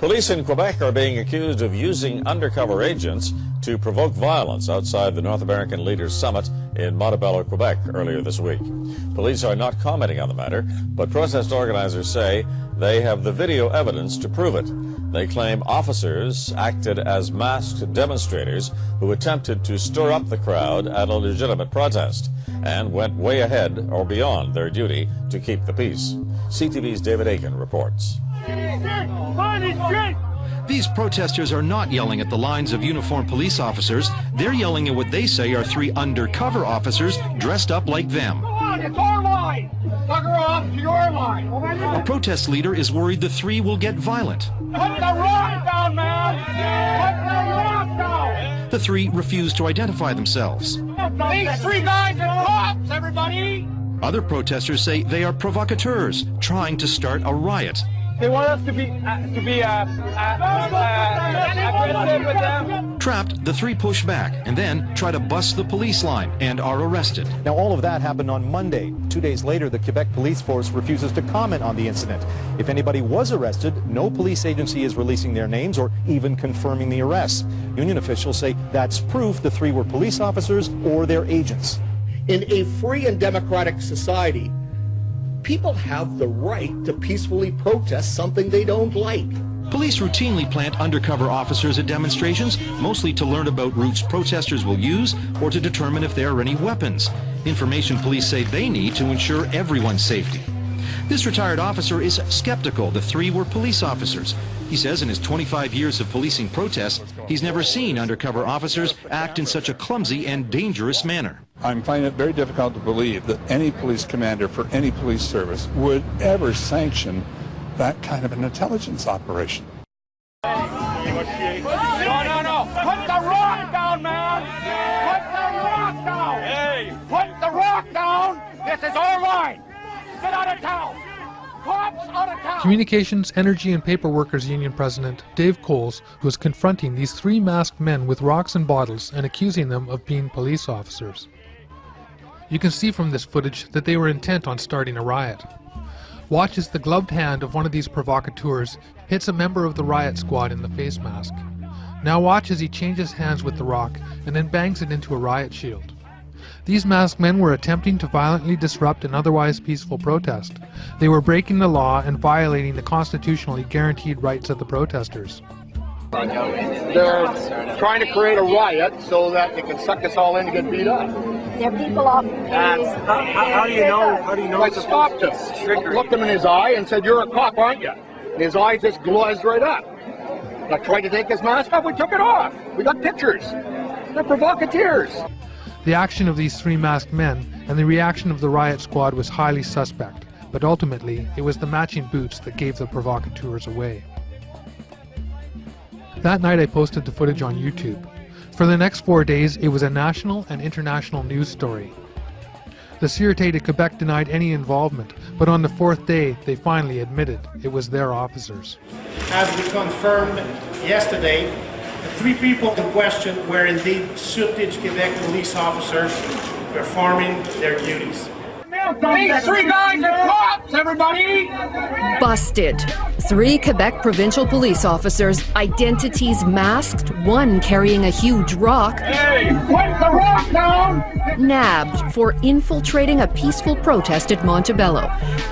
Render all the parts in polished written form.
Police in Quebec are being accused of using undercover agents to provoke violence outside the North American Leaders Summit in Montebello, Quebec, earlier this week. Police are not commenting on the matter, but protest organizers say they have the video evidence to prove it. They claim officers acted as masked demonstrators who attempted to stir up the crowd at a legitimate protest and went way ahead or beyond their duty to keep the peace. CTV's David Aiken reports. These protesters are not yelling at the lines of uniformed police officers. They're yelling at what they say are 3 undercover officers dressed up like them. Come on, it's our line! Bugger off to your line! A protest leader is worried the 3 will get violent. Put the rock down, man! Put the rock down! The 3 refuse to identify themselves. These 3 guys are cops, everybody! Other protesters say they are provocateurs trying to start a riot. They want us to be aggressive with them. Trapped, the 3 push back and then try to bust the police line and are arrested. Now, all of that happened on Monday. 2 days later, the Quebec police force refuses to comment on the incident. If anybody was arrested, no police agency is releasing their names or even confirming the arrests. Union officials say that's proof the 3 were police officers or their agents. In a free and democratic society, people have the right to peacefully protest something they don't like. Police routinely plant undercover officers at demonstrations, mostly to learn about routes protesters will use or to determine if there are any weapons. Information police say they need to ensure everyone's safety. This retired officer is skeptical the 3 were police officers. He says in his 25 years of policing protests, he's never seen undercover officers act in such a clumsy and dangerous manner. I'm finding it very difficult to believe that any police commander for any police service would ever sanction that kind of an intelligence operation. No! Put the rock down, man! Put the rock down! Hey! Put the rock down! This is our line! Get out of town! Cops out of town! Communications, Energy and Paper Workers Union President Dave Coles was confronting these 3 masked men with rocks and bottles and accusing them of being police officers. You can see from this footage that they were intent on starting a riot. Watch as the gloved hand of one of these provocateurs hits a member of the riot squad in the face mask. Now watch as he changes hands with the rock and then bangs it into a riot shield. These masked men were attempting to violently disrupt an otherwise peaceful protest. They were breaking the law and violating the constitutionally guaranteed rights of the protesters. They're trying to create a riot so that they can suck us all in to get beat up. They're people off. How do you know? I stopped him, looked him in his eye and said, "You're a cop, aren't you?" And his eyes just glazed right up. I tried to take his mask off, we took it off. We got pictures. They're provocateurs. The action of these 3 masked men and the reaction of the riot squad was highly suspect, but ultimately it was the matching boots that gave the provocateurs away. That night I posted the footage on YouTube. For the next 4 days, it was a national and international news story. The Sûreté de Quebec denied any involvement, but on the 4th day, they finally admitted it was their officers. As we confirmed yesterday, the 3 people in question were indeed Sûreté de Quebec police officers performing their duties. These 3 guys are cops, everybody! Busted. 3 Quebec provincial police officers, identities masked, one carrying a huge rock. Hey, put the rock down! Nabbed for infiltrating a peaceful protest at Montebello.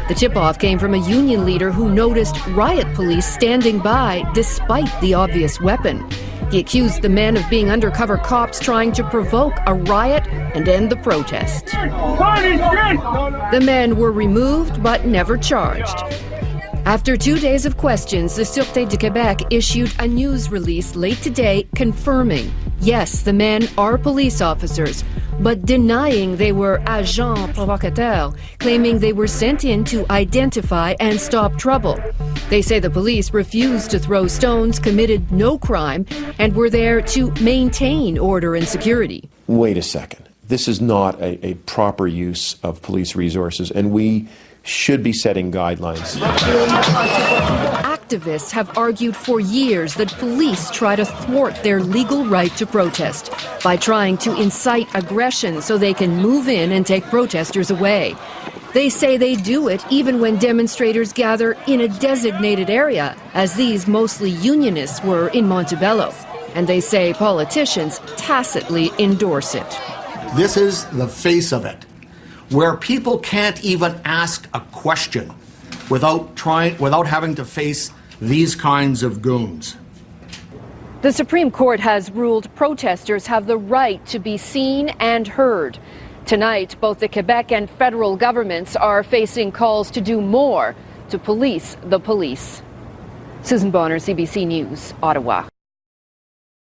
The tip-off came from a union leader who noticed riot police standing by despite the obvious weapon. He accused the men of being undercover cops trying to provoke a riot and end the protest. The men were removed but never charged. After 2 days of questions, the Sûreté de Québec issued a news release late today confirming, yes, the men are police officers, but denying they were agents provocateurs, claiming they were sent in to identify and stop trouble. They say the police refused to throw stones, committed no crime, and were there to maintain order and security. Wait a second. This is not a proper use of police resources, and we should be setting guidelines. Activists have argued for years that police try to thwart their legal right to protest by trying to incite aggression so they can move in and take protesters away. They say they do it even when demonstrators gather in a designated area, as these mostly unionists were in Montebello. And they say politicians tacitly endorse it. This is the face of it, where people can't even ask a question without having to face these kinds of goons. The Supreme Court has ruled protesters have the right to be seen and heard. Tonight, both the Quebec and federal governments are facing calls to do more to police the police. Susan Bonner, CBC News, Ottawa.